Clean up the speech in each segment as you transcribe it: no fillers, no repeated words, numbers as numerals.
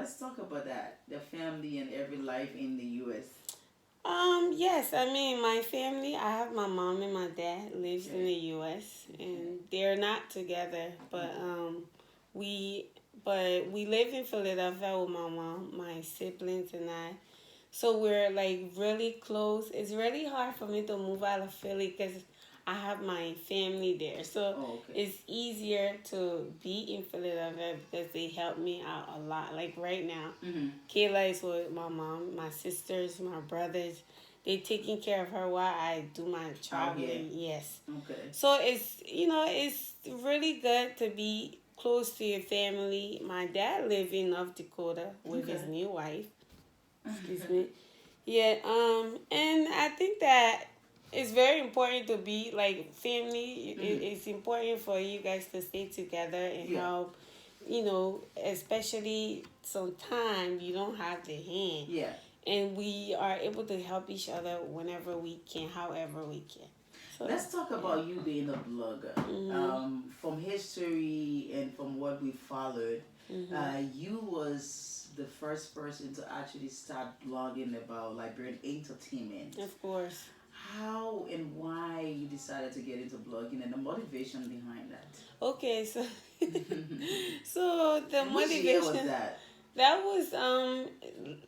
let's talk about that. The family and every life in the U.S. Yes, I mean my family. I have my mom and my dad lives in Okay. the U.S. and they're not together, we we live in Philadelphia with my mom, my siblings, and I. So we're like really close. It's really hard for me to move out of Philly because I have my family there. So Oh, okay. it's easier to be in Philadelphia because they help me out a lot. Like right now, Mm-hmm. Kayla is with my mom, my sisters, my brothers. They taking care of her while I do my traveling. Yes. Okay. So it's really good to be close to your family. My dad live in North Dakota with his Okay. new wife. Excuse me. Yeah, and I think that it's very important to be like family. It's important for you guys to stay together and Yeah. help. Especially sometimes you don't have the hand, Yeah. and we are able to help each other whenever we can, however we can. So Let's talk about you being a blogger. From history and from what we followed, you was the first person to actually start blogging about Liberian entertainment. of course. How and why you decided to get into blogging and the motivation behind that? Okay, so so the Which year was motivation. that? That was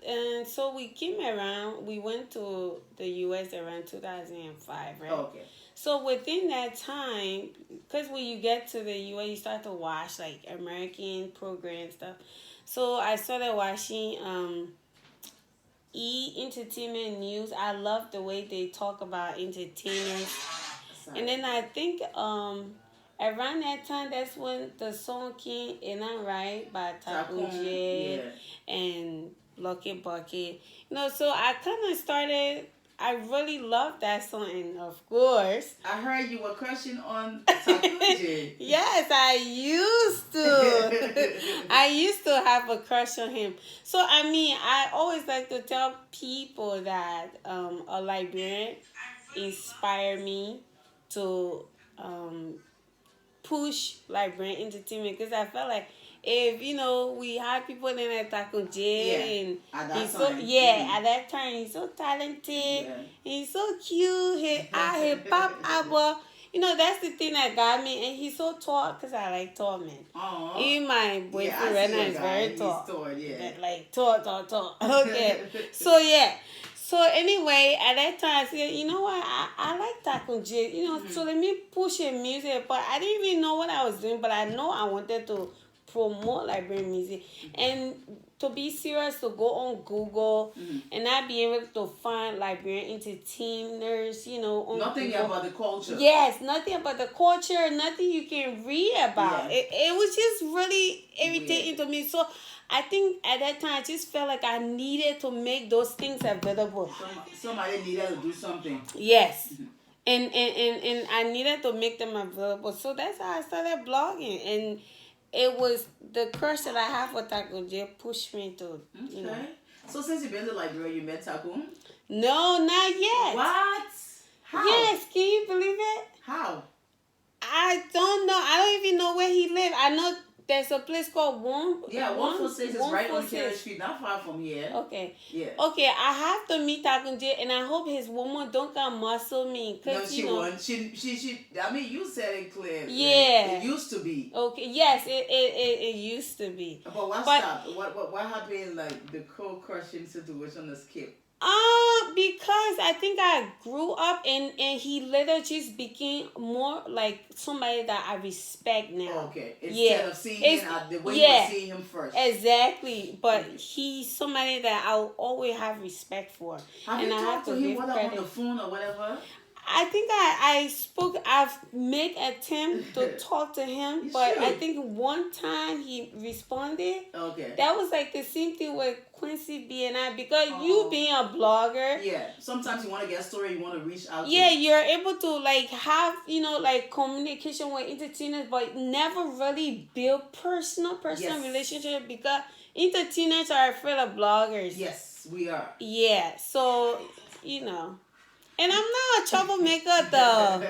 and so we came around. We went to the U.S. around 2005, right? Oh, okay. So within that time, because when you get to the U.S., you start to watch like American programs stuff. So I started watching entertainment news. I love the way they talk about entertainers. And then I think around that time, that's when the song came "Ain't I Right" by Taco J and Lucky Bucket. So I kind of started. I really love that song, and of course, I heard you were crushing on Takuji. yes, I used to. I used to have a crush on him. So I mean, I always like to tell people that a Liberian inspired me to push Liberian entertainment because I felt like if we had people in like Taco J and at that he's time. at that time he's so talented, Yeah. he's so cute, he pop album. That's the thing that got me, and he's so tall because I like tall men. Aww. Even my boyfriend right now is very tall. He's tall, yeah. Like tall. Okay. So yeah. So anyway, at that time I said, you know what, I like Taco J, so let me push his music. But I didn't even know what I was doing, but I know I wanted to promote Liberian music. And to be serious, to go on Google and not be able to find Liberian entertainers, on nothing Google. about the culture. Yes, nothing about the culture, nothing you can read about. Yeah. It was just really irritating to me. So I think at that time I just felt like I needed to make those things available. Somebody needed to do something. Yes. And I needed to make them available. So that's how I started blogging. And it was the crush that I have for Taco J pushed me to, Okay. So since you've been to Liberia, you met Taco? No, not yet. What? How? Yes, can you believe it? How? I don't know. I don't even know where he lived. I know there's a place called 146 is right on Carey Street, not far from here. Okay. Yeah. Okay, I have to meet Taco J, and I hope his woman don't come muscle me. No, she won't. She. I mean, you said it clearly. Yeah. It used to be. Okay. Yes, it used to be. But what stopped? What happened? Like the co-crushing situation escaped. Because I think I grew up and he later just became more like somebody that I respect now. Okay. Instead of seeing him the way you were seeing him first. Exactly. But he's somebody that I'll always have respect for. Have you talked to him whether on the phone or whatever? I think I've made an attempt to talk to him, but I think one time he responded. Okay. That was like the same thing with Quincy B and I, because you being a blogger. Yeah. Sometimes you want to get a story, you want to reach out to. Yeah, you're able to like have, like communication with entertainers, but never really build personal relationship because entertainers are afraid of bloggers. Yes, we are. Yeah. So, And I'm not a troublemaker though.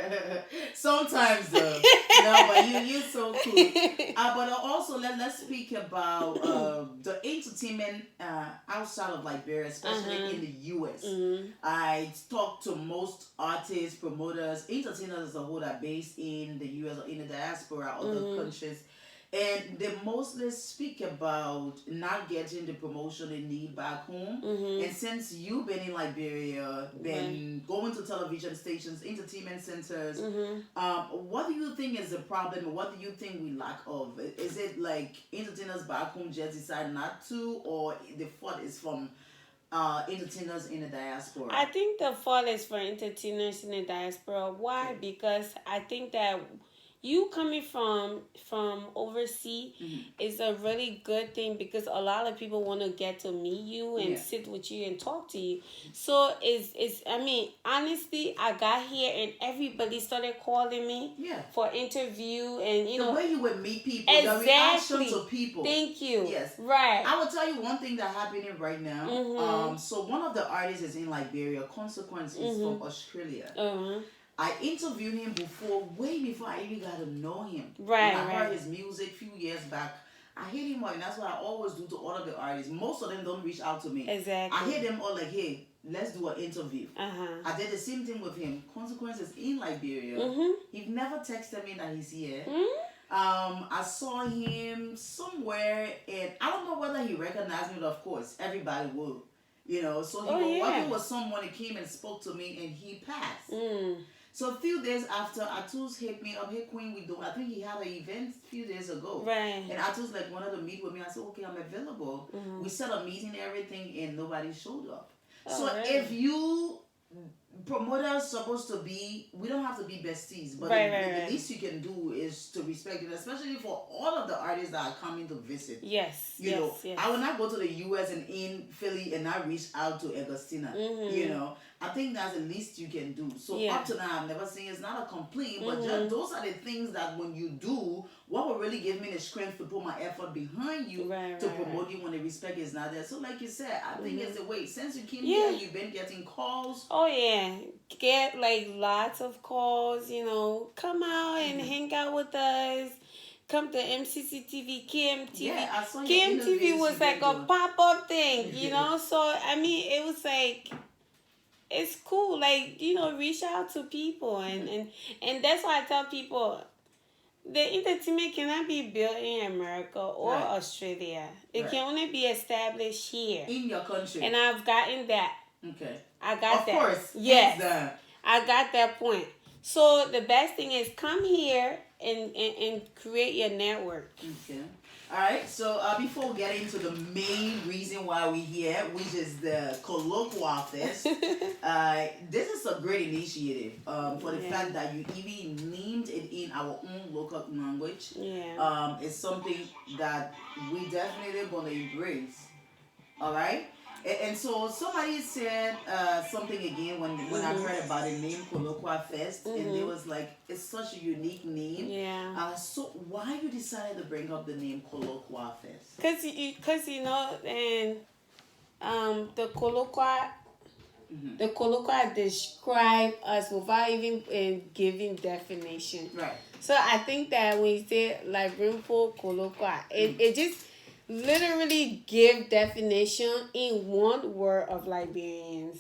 Sometimes though. No, but you're so cool. But also let's speak about the entertainment outside of Liberia, especially in the US. I talk to most artists, promoters, entertainers as a whole that are based in the US or in the diaspora, other countries. And they mostly speak about not getting the promotion they need back home. And since you've been in Liberia, been going to television stations, entertainment centers, what do you think is the problem? What do you think we lack of? Is it like entertainers back home just decide not to, or the fault is from entertainers in the diaspora? I think the fault is for entertainers in the diaspora. Why? Okay. Because I think that you coming from overseas is a really good thing, because a lot of people want to get to meet you and sit with you and talk to you. So it's I mean, honestly, I got here and everybody started calling me for interview, and you know the way you would meet people, exactly. the reaction to people. Thank you. Yes, right. I will tell you one thing that's happening right now. So one of the artists is in Liberia. Consequence is from Australia. I interviewed him way before I even got to know him. Right, when I heard his music a few years back, I hit him up, and that's what I always do to all of the artists. Most of them don't reach out to me. Exactly. I hit them all like, hey, let's do an interview. I did the same thing with him. Consequences in Liberia. He never texted me that he's here. I saw him somewhere, and I don't know whether he recognized me, but of course, everybody will. You know, so he was working with someone, he came and spoke to me, and he passed. So a few days after, Atus hit me up, hey Queen, I think he had an event a few days ago. Right. And Atus wanted to meet with me. I said, okay, I'm available. We set up meeting and everything, and nobody showed up. So if you promoters supposed to be, we don't have to be besties, but the least you can do is to respect it, especially for all of the artists that are coming to visit. Yes. You know, I will not go to the US and in Philly and not reach out to Augustina. You know, I think that's the least you can do. So up to now, I've never seen, it's not a complaint, but just those are the things that when you do, what will really give me the strength to put my effort behind you to promote you when the respect is not there. So like you said, I think it's the way. Since you came here, you've been getting calls. Oh yeah, get lots of calls. You know, come out and hang out with us. Come to MCCTV, KMTV. Yeah, I saw your KMTV was like a pop-up thing, you know. So I mean, it was like, it's cool. Like, you know, reach out to people, and that's why I tell people, the entertainment cannot be built in America or Australia. It can only be established here in your country. And I've gotten that. Okay. I got that. Of course. Yes. I got that point. So the best thing is come here and create your network. Okay. All right. So before we get into the main reason why we're here, which is the Koloqua Fest, this is a great initiative for the fact that you even named it in our own local language. Yeah. It's something that we definitely gonna embrace. All right. And so somebody said something again when I heard about the name Koloqua Fest, and it was like, it's such a unique name. Yeah. So why you decided to bring up the name Koloqua Fest? Cause you know, and the Koloqua. The Koloqua describe us without even giving definition. Right. So I think that when you say Librimpo Koloqua, it just literally give definition in one word of Liberians.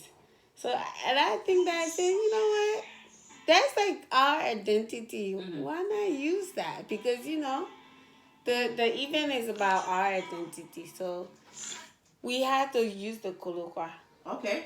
So, and I think that I said, you know what? That's like our identity. Why not use that? Because, you know, the event is about our identity. So we have to use the Koloqua. Okay.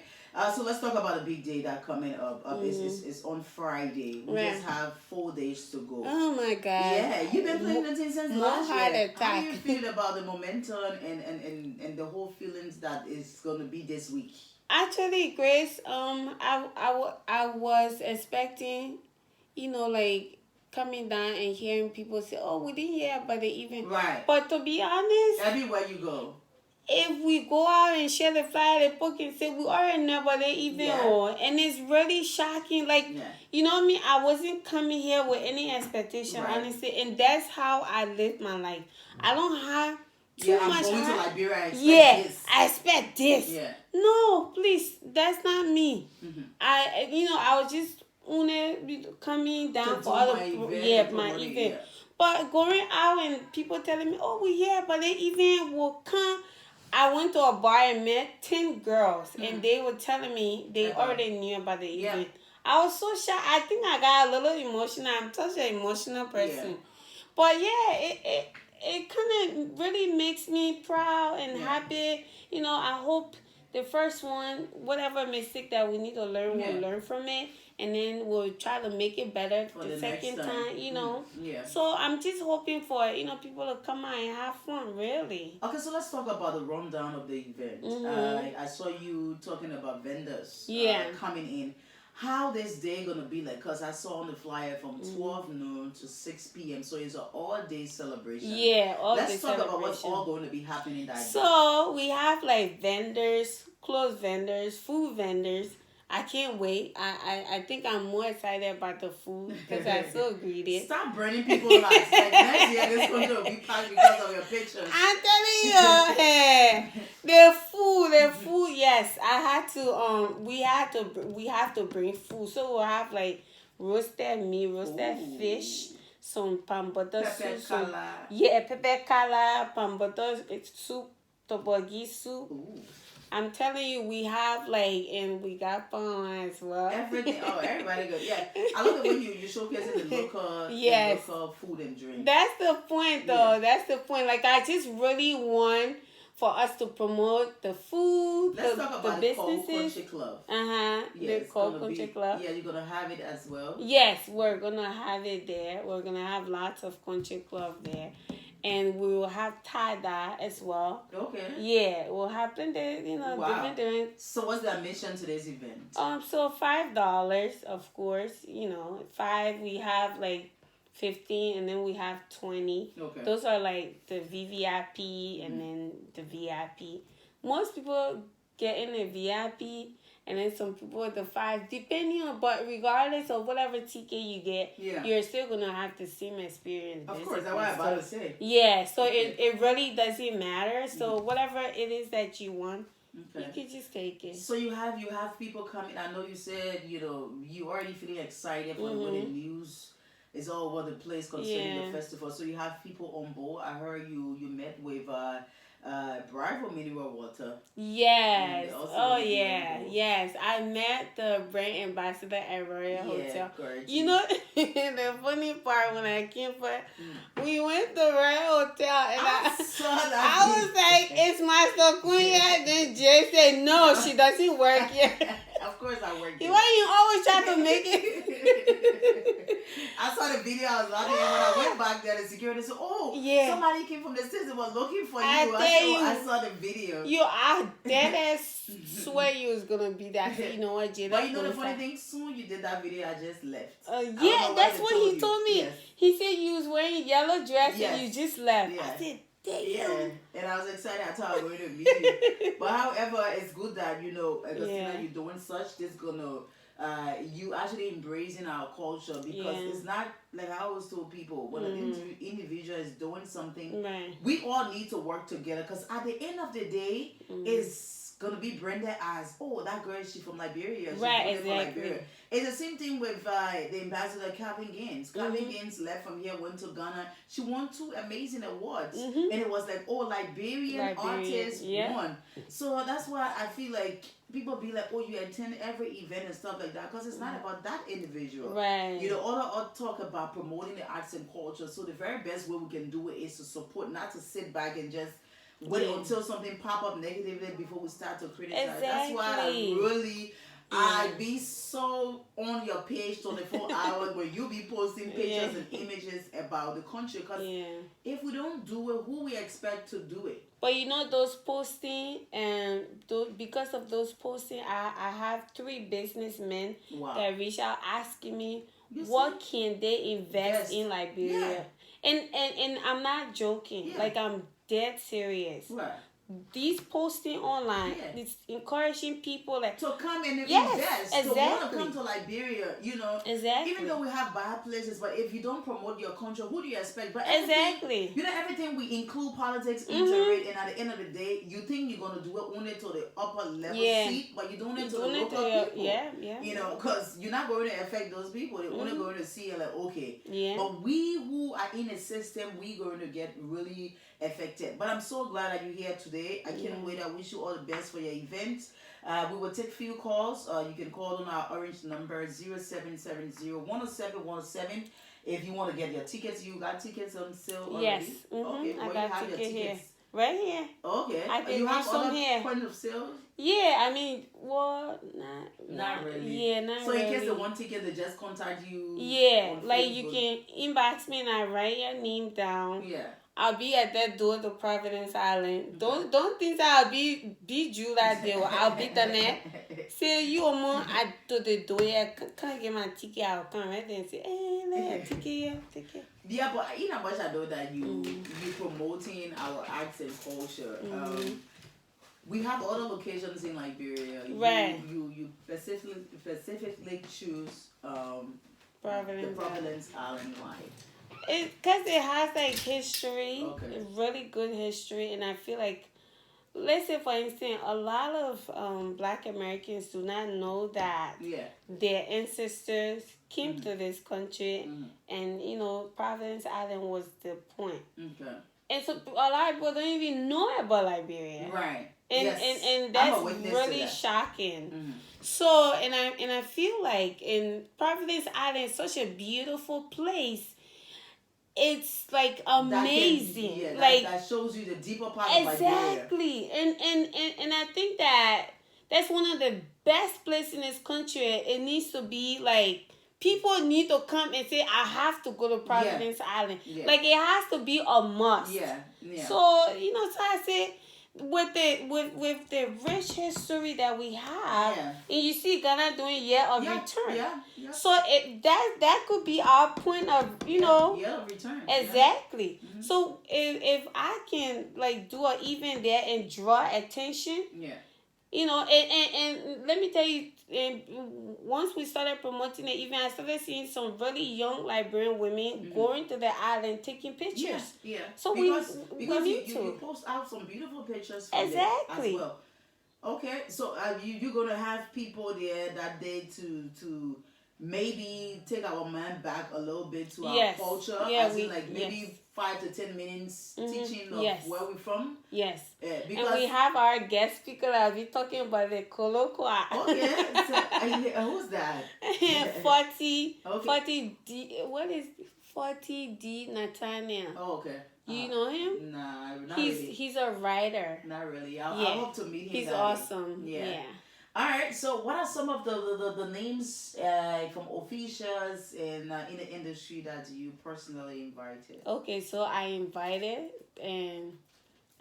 So let's talk about the big day that coming up. It's on Friday. We just have 4 days to go. Oh my God! Yeah, you've been playing the thing since last year. How do you feel about the momentum and the whole feelings that is going to be this week? Actually, Grace, I was expecting, you know, like coming down and hearing people say, "Oh, we didn't hear about the event." Right. But to be honest, everywhere you go, if we go out and share the flyer, the book and say we already know about the event, and it's really shocking. Like, you know what I mean? I wasn't coming here with any expectation, honestly, and that's how I live my life. I don't have too I'm much. going to Liberia. I expect this. I expect this. Yeah. No, please, that's not me. Mm-hmm. I was just coming down for other my event. Yeah. But going out and people telling me, oh, we here, but the event will come. I went to a bar and met 10 girls, and they were telling me they already knew about the event. I was so shocked. I think I got a little emotional. I'm such an emotional person. Yeah. But yeah, it kind of really makes me proud and happy. I hope the first one, whatever mistake that we need to learn, we'll learn from it. And then we'll try to make it better for the second time, Yeah. So I'm just hoping for, people to come out and have fun, really. Okay, so let's talk about the rundown of the event. Mm-hmm. I saw you talking about vendors coming in. How this day gonna be like? Because I saw on the flyer from 12 noon to 6 p.m. So it's an all-day celebration. Yeah, all-day celebration. Let's talk about what's all going to be happening that day. So we have like vendors, clothes vendors, food vendors. I can't wait. I think I'm more excited about the food because I'm so greedy. Stop burning people's lives. Like next year, this country will be packed because of your pictures. I'm telling you, hey, the food. Yes, I had to. We have to bring food. So we'll have like roasted meat, roasted fish, some pan butter soup, pepper kala, pan butter soup, tteokbokki soup. Ooh. I'm telling you, we have and we got fun as well. Everything. Oh, everybody good. Yeah, I love it when you showcasing the local food and drink. That's the point, though. Yeah. That's the point. Like, I just really want for us to promote the food, Let's talk about the Koloqua Country Club. The Koloqua Country Club. Yeah, you're gonna have it as well. Yes, we're gonna have it there. We're gonna have lots of country club there. And we will have tie-dye as well. Okay. Yeah, we'll have plenty, different. So what's the admission to this event? So $5, of course. $5. We have 15, and then we have 20. Okay. Those are like the VVIP and then the VIP. Most people get in the VIP. And then some people at the 5, depending on, but regardless of whatever ticket you get, you're still going to have the same experience. Of course, that's what I'm about to say. Yeah, so it really doesn't matter. So whatever it is that you want, you can just take it. So you have people coming. I know you said, you already feeling excited for when the news is all over the place concerning the festival. So you have people on board. I heard you met with... Bravo mineral water. Yes. Oh yeah. Yes. I met the brand ambassador at Royal Hotel. Gorgeous. The funny part when I came we went to Royal Hotel and I saw that. I was like, "It's DjmasterQueen yet?" Then Jay said, "No, she doesn't work yet." Of course I work here. Why you always try to make it? I saw the video. I was laughing, and when I went back there, the security said, "Oh, somebody came from the States and was looking for you." I saw the video. I dead ass swear you was gonna be that. You know what, Jay? But the funny thing, soon you did that video, I just left. That's what he told me. Yes. He said you was wearing yellow dress and you just left. I said, damn. Yeah, and I was excited. I thought I was going to meet you. But however, it's good that Augustina, you're doing such. This gonna you actually embracing our culture because it's not like I always told people when an individual is doing something, we all need to work together because at the end of the day, it's gonna be branded as that girl is from Liberia. She's from Liberia. It's the same thing with the ambassador Calvin Gaines. Calvin Gaines left from here, went to Ghana. She won 2 amazing awards, and it was like Liberian artists won. So that's why I feel like people be like, you attend every event and stuff like that because it's not about that individual. Right. All talk about promoting the arts and culture. So the very best way we can do it is to support, not to sit back and just wait until something pop up negatively before we start to criticize. Exactly. That's why I be so on your page 24 hours where you be posting pictures and images about the country because if we don't do it, who we expect to do it? But those posting and because of those posting, I have 3 businessmen that reach out asking me what can they invest in Liberia. And I'm not joking. Like I'm dead serious. Right. these posting online, Yeah. it's encouraging people like to come and Yes, invest, to want to exactly. come to Liberia, you know. Exactly. Even though we have bad places, but if you don't promote your country, who do you expect? But everything, Exactly. you know, everything we include politics into it, and at the end of the day, you think you're gonna do it only to the upper level Yeah. seat, but you're doing it to You're the doing it local to your- people. yeah. You know, because you're not going to affect those people. They're only going to see it like, okay. Yeah. But we who are in a system, we going to get really affected. But I'm so glad that you're here today. I can't wait. I wish you all the best for your event. We will take few calls. You can call on our orange number 0770-107-107. If you want to get your tickets, you got tickets on sale already? Yes. Okay, I where got you have your ticket here. tickets? Right here. Okay. I can You have reach some other here. point of sale? Yeah, I mean, well, Not really. Yeah, not so really. in case they want ticket, they just contact you. Yeah, on like Facebook. you can inbox me and I write your name down. Yeah. I'll be at that door to Providence Island. Don't think that I'll be you that day. I'll be the net. Say you a man at to the door. Can I get my ticket? I'll come right there and say, hey, let your ticket here, ticket. Yeah, but in as much I know that you promoting our arts and culture. We have other locations in Liberia. Right. You specifically choose the Providence Providence Island. Why? Because it has like history, Okay. really good history, and I feel like, let's say for instance, a lot of Black Americans do not know that their ancestors came to this country, and you know Providence Island was the point. Okay. And so a lot of people don't even know about Liberia. Right. And yes. and that's I'm a witness to really that. shocking. So and I feel like in Providence Island is such a beautiful place. It's like amazing. That shows you the deeper part of Liberia. Exactly. And I think that that's one of the best places in this country. It needs to be like people need to come and say, I have to go to Providence Island. Yeah. Like it has to be a must. Yeah. So, you know, so I say with the rich history that we have, and you see Ghana doing year of return. Yeah. So that could be our point of, you know, year of return. Exactly. So if I can like do an event there and draw attention, you know, and let me tell you, once we started promoting the event, I started seeing some really young Liberian women going to the island taking pictures. Yeah. So because we need to. You post out some beautiful pictures from Exactly. there as well. Okay, so you're gonna have people there that day to maybe take our mind back a little bit to our culture. Yeah, as in like maybe 5 to 10 minutes teaching of where we're from. Yes. Because and we have our guest speaker that will be talking about the Koloqua. Okay. Who's that? 40 D. What is 40 D Nathaniel? Oh, okay. You know him? Nah, not really. He's a writer. Not really. I hope to meet him. He's awesome. Yeah. All right. So, what are some of the names from officials and in the industry that you personally invited? Okay, so I invited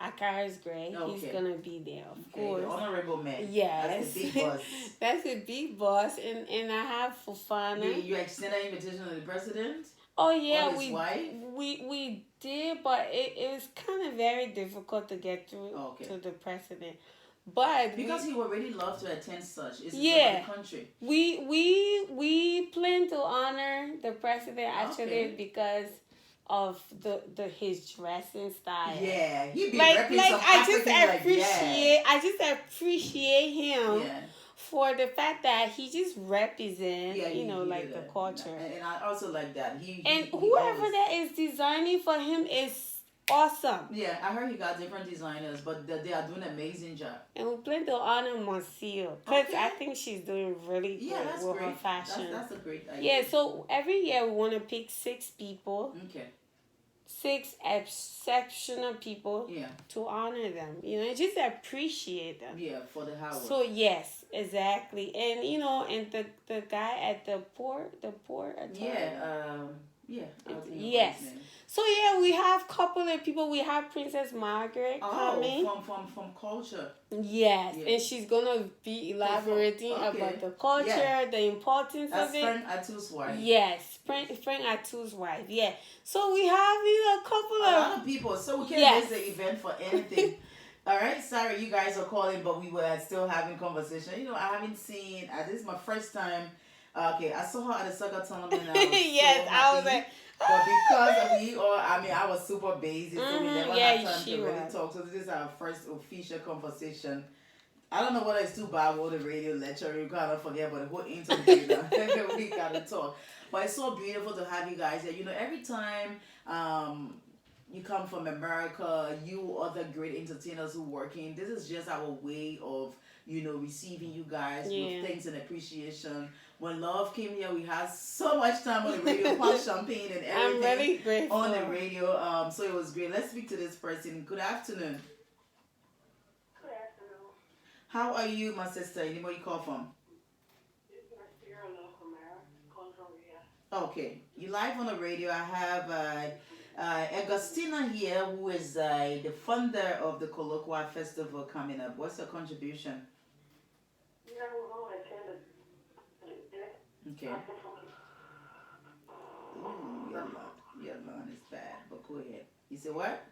Akaris Gray. Okay. He's gonna be there, of course. The honorable man. Yes. That's the big boss. That's the big boss, and I have Fofana. You extended an invitation to the president? Oh yeah, or his wife? we did, but it was kind of very difficult to get through to the president. But because he would really love to attend such. It's the country. We plan to honor the president actually because of his dressing style. Yeah, he be like I just appreciate him. Yeah. For the fact that he just represents, the culture. And I also like that. Whoever that is designing for him is awesome. Yeah, I heard he got different designers, but they are doing an amazing job. And we plan to honor Monsieur, because I think she's doing really good with her fashion. That's a great idea. Yeah, so every year we want to pick 6 people. Okay. 6 exceptional people to honor them, and just appreciate them. Yeah, for the Howard. So yes, exactly, and and the guy at the port. Yes. So we have a couple of people. We have Princess Margaret coming. From culture. Yes, and she's gonna be elaborating about the culture, the importance of it. Frank Atu's wife. Yes, Frank Atu's wife. Yeah. So we have a couple a lot of people. So we can't miss the event for anything. All right, sorry you guys are calling, but we were still having conversation. You know, I haven't seen. This is my first time. Okay, I saw her at the soccer tournament. And I was Yes, so I was happy. like, But because ah. we are, I mean, I was super busy, so we never had Yeah, time to she really was. talk. So this is our first official conversation. I don't know whether it's too bad with the radio lecture. You kind of forget about the whole interview that we gotta talk. But it's so beautiful to have you guys here. You know, every time you come from America, you other great entertainers who working. This is just our way of receiving you guys with Yeah. thanks and appreciation. When Love came here, we had so much time on the radio, pop champagne and I'm everything really grateful. on the radio. So it was great. Let's speak to this person. Good afternoon. How are you, my sister? Anywhere you call from? Okay, you live on the radio. I have Augustina here, who is the founder of the Koloqua Festival coming up. What's your contribution? Okay. Ooh, your line is bad, but go ahead. You said what?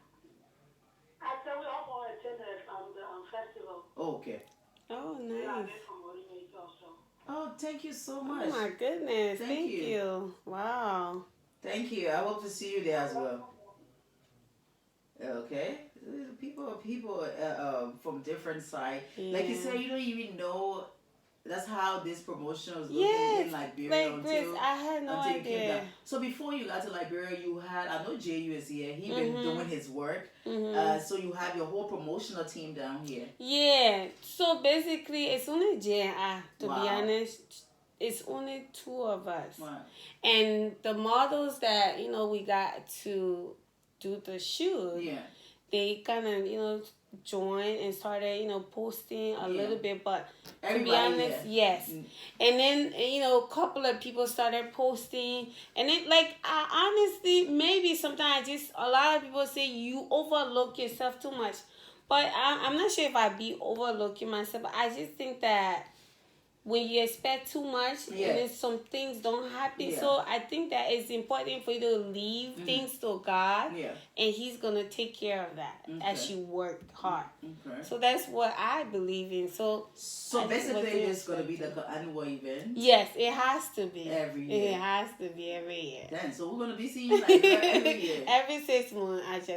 I said we all want to attend the festival. Oh, okay. Oh, Yeah, nice. they're promoting it also. Oh, thank you so Oh much. my goodness. Thank Thank you. you. Wow. Thank you. I hope to see you there as well. Okay. People from different side. Like you Yeah. said, you don't even know. That's how this promotion was looking Yes. in Liberia Like this, until I had no you came idea. down. So before you got to Liberia, you had, I know J.U. is here. He been doing his work. So you have your whole promotional team down here. Yeah. So basically, it's only J and I, to be Wow. honest. It's only two of us. Wow. And the models that, we got to do the shoot, Yeah. they kind of, joined and started, posting a Yeah. little bit. But to be Everybody honest, here. yes. Mm. And then, a couple of people started posting. And then, like, I honestly, maybe sometimes a lot of people say you overlook yourself too much. But I'm not sure if I be overlooking myself. I just think that when you expect too much Yeah. and then some things don't happen. Yeah. So I think that it's important for you to leave things to God, Yeah. and He's going to take care of that as Okay. you work hard. Okay. So that's what I believe in. So I think Basically, what's it's going to be the annual event. yes, it has to be. Every year. It has to be every year. Then, so we're going to be seeing you like that every year. Every 6 months, actually.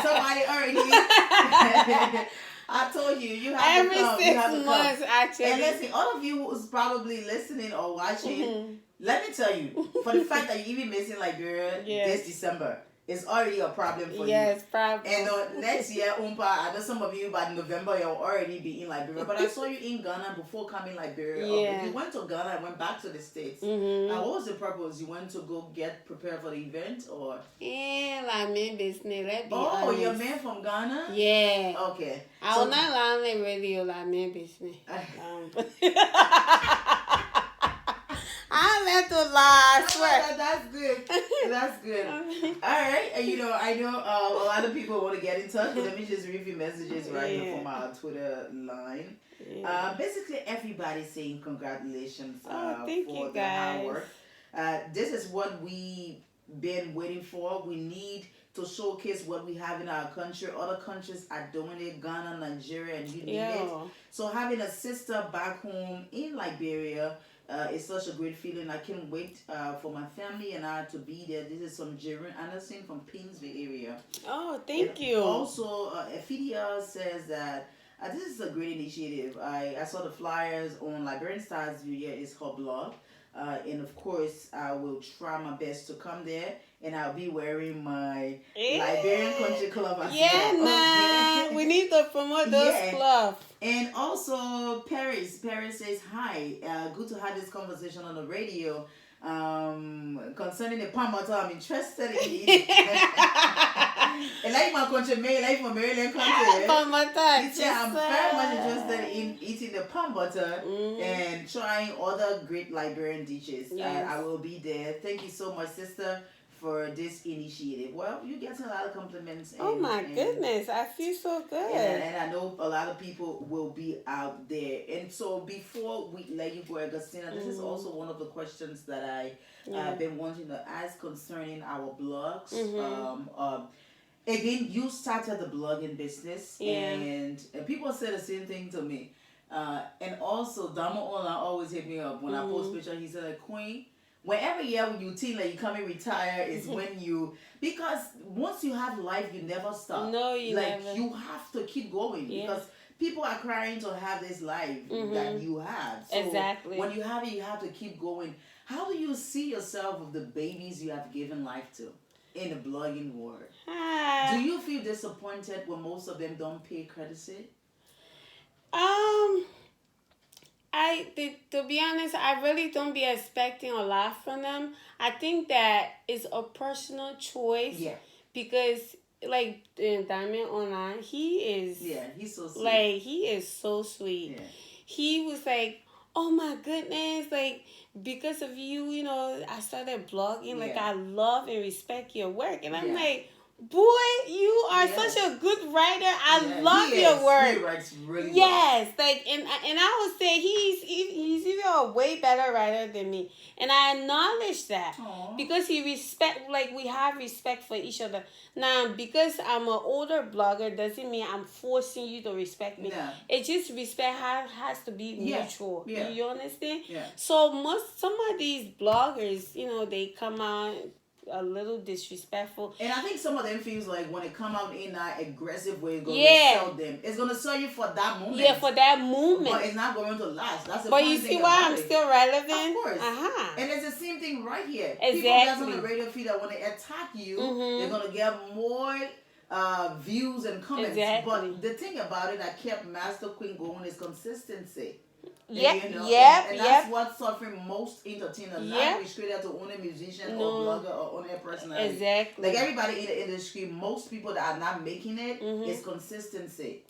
Somebody already. I told you, you have Every to come. You 6 have to months, come. actually. And listen, all of you who's probably listening or watching, Mm-hmm. let me tell you, for the fact that you even missing Liberia Yes. this December, it's already a problem for you. Yes, probably. And next year, I know some of you by November you'll already be in Liberia. But I saw you in Ghana before coming Liberia. Yeah. You went to Ghana and went back to the States. Mm-hmm. What was the purpose? You went to go get prepared for the event or? And like man business, let's be Oh, honest. you're a man from Ghana? Yeah. Okay. I will not lie on the radio like man business. I let to lie, I swear. That's good. That's good. All right. And I know a lot of people want to get in touch. But let me just read a few messages right here from our Twitter line. Yeah. Basically, everybody's saying congratulations Thank for you, the hard guys. work. This is what we've been waiting for. We need to showcase what we have in our country. Other countries are doing it. Ghana, Nigeria, and you name it. Yeah. So having a sister back home in Liberia is such a great feeling. I can't wait for my family and I to be there. This is from Jerry Anderson from Painesville area. Oh, thank And you. Also, Efidia says that this is a great initiative. I saw the flyers on Liberian Stars View. It's her blog. And of course, I will try my best to come there. And I'll be wearing my Liberian Country Club. Yeah, nah. We need to promote those clubs. And also, Paris says, hi, good to have this conversation on the radio. Concerning the palm butter, I'm interested in it. And like my country, like from Maryland country. Palm butter. He said, I'm very much interested in eating the palm butter and trying other great Liberian dishes. Yes. I will be there. Thank you so much, sister, for this initiative. Well, you get a lot of compliments. Oh my goodness, I feel so good. And I know a lot of people will be out there. And so before we let you go, Augustina, this is also one of the questions that I've been wanting to ask concerning our blogs. again, you started the blogging business, Yeah. and people say the same thing to me. And also, Damo Online always hit me up when I post pictures. He said, like, Queen, whenever year when you think like you come and retire is when you, because once you have life, you never stop. No, you like never. you have to keep going because people are crying to have this life that you have. So Exactly. when you have it, you have to keep going. How do you see yourself with the babies you have given life to in the blogging world? Do you feel disappointed when most of them don't pay credit? To be honest, I really don't be expecting a lot from them. I think that it's a personal choice. Yeah. Because like Diamond Online, he is. Yeah, he's so sweet. Like he is so sweet. Yeah. He was like, oh my goodness, like because of you, you know, I started blogging. Like I love and respect your work, and I'm like, boy, you are such a good writer. I love your work. He writes really well. Like and I would say he's even a way better writer than me, and I acknowledge that. Aww. Because he respect, like we have respect for each other. Now, because I'm an older blogger doesn't mean I'm forcing you to respect me. No. It just respect has to be mutual. Yeah. You understand? Yeah. So some of these bloggers, you know, they come out a little disrespectful. And I think some of them feels like when it come out in that aggressive way, it's going to sell them. It's going to sell you for that moment. Yeah, for that moment. But it's not going to last. That's the But funny you thing see why about I'm it. still relevant? Of course. Uh-huh. And it's the same thing right here. Exactly. People that's on the radio feed that when they attack you, they're going to get more views and comments. Exactly. But the thing about it that kept DjmasterQueen going is consistency. Yep, and yep. that's what's suffering most entertainers. Not restricted to only musician or blogger or only a personality. Exactly. Like everybody in the industry, most people that are not making it is consistency.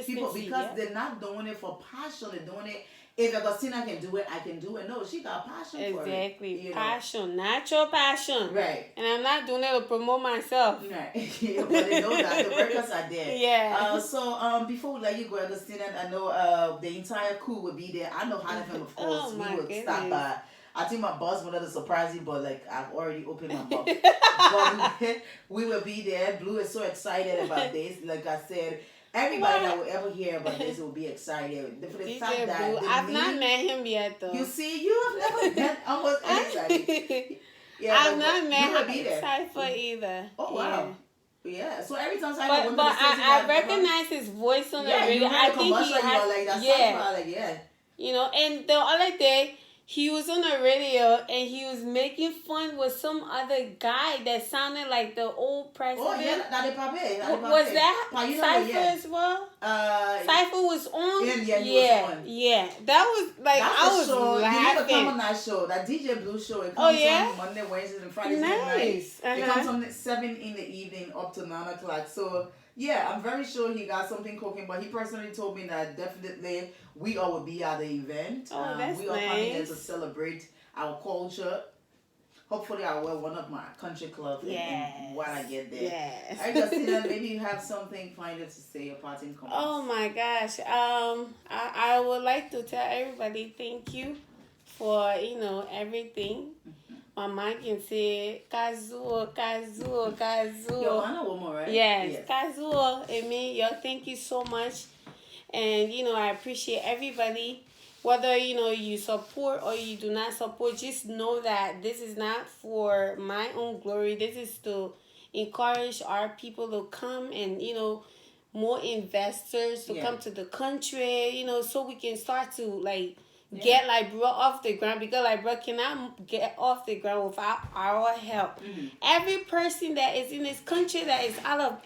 People, because they're not doing it for passion, they're doing it. If Augustina can do it, I can do it. No, she got passion for it. Exactly. Passion, natural passion. Right. And I'm not doing it to promote myself. Right. But they know that. The workers are there. Yeah. So before we let you go, Augustina, I know the entire crew will be there. I know Hannah, of course, we would stop by. I think my boss wanted to surprise you, but like I've already opened my box. But we will be there. Blue is so excited about this. Like I said, everybody that will ever hear about this will be excited. For the fact that I've not met him yet, though. You see, you have never met almost anybody. I've not met him. Cypher either. Oh wow. Yeah. So every time I but I recognize his voice on the radio. I think he has. Like that You know, and the other day he was on the radio and he was making fun with some other guy that sounded like the old president. Oh yeah, was that Cypher as well? Cypher was on. Yeah. That was like I was laughing. You need to come on that show, that DJ Blue show. It comes on Monday, Wednesdays, and Fridays night. It comes on 7 in the evening up to 9 o'clock. So. Yeah, I'm very sure he got something cooking, but he personally told me that definitely we all will be at the event. Oh, that's we are coming there to celebrate our culture. Hopefully I wear one of my country clubs when I get there. Yes. I just maybe you have something final to say, a parting comment. Oh my gosh. I would like to tell everybody thank you for, everything. My mom can say, Kazuo. Yo, I know one more, right? Yes. Kazuo. Thank you so much. And, I appreciate everybody. Whether, you support or you do not support, just know that this is not for my own glory. This is to encourage our people to come and, more investors to come to the country, so we can start to, get bro off the ground, because bro cannot get off the ground without our help. Every person that is in this country that is out of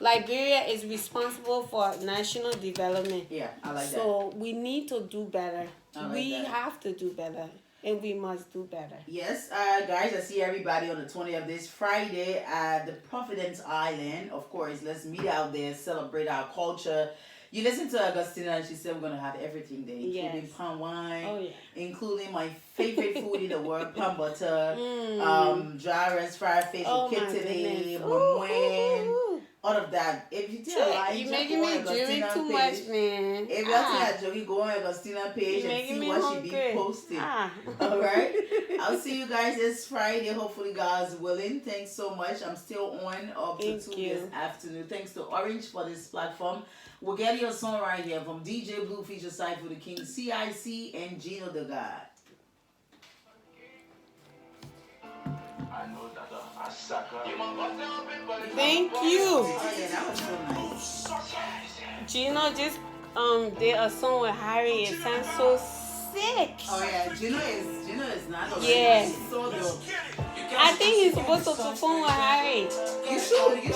Liberia is responsible for national development. Yeah, I like that. So we need to do better. We have to do better. And we must do better. Yes, guys, I see everybody on the 20th this Friday at the Providence Island. Of course, let's meet out there, celebrate our culture. You listen to Augustina and she said we're going to have everything there, including palm wine, including my favorite food in the world, palm butter, dry rice, fried fish, kitty, All of that. If you think Shit, like you just making go on me dreaming Augustina too page. much, man. If you think Joey, go on Augustina page You and making see me what she be hungry. posting. Alright? I'll see you guys this Friday, hopefully God's willing. Thanks so much. I'm still on up to 2 this afternoon. Thanks to Orange for this platform. We'll get you a song right here from DJ Blue feature side for the King, CIC, and Gino the God. Thank you. Oh yeah, that was so nice. Gino just did a song with Harry. It sounds so sick. Oh yeah, Gino is not already. Yeah. He's so dope. I think he's supposed to perform with Harry. You should make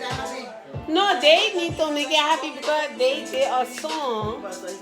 that happen. No, they need to make it happy because they did a song. But so it's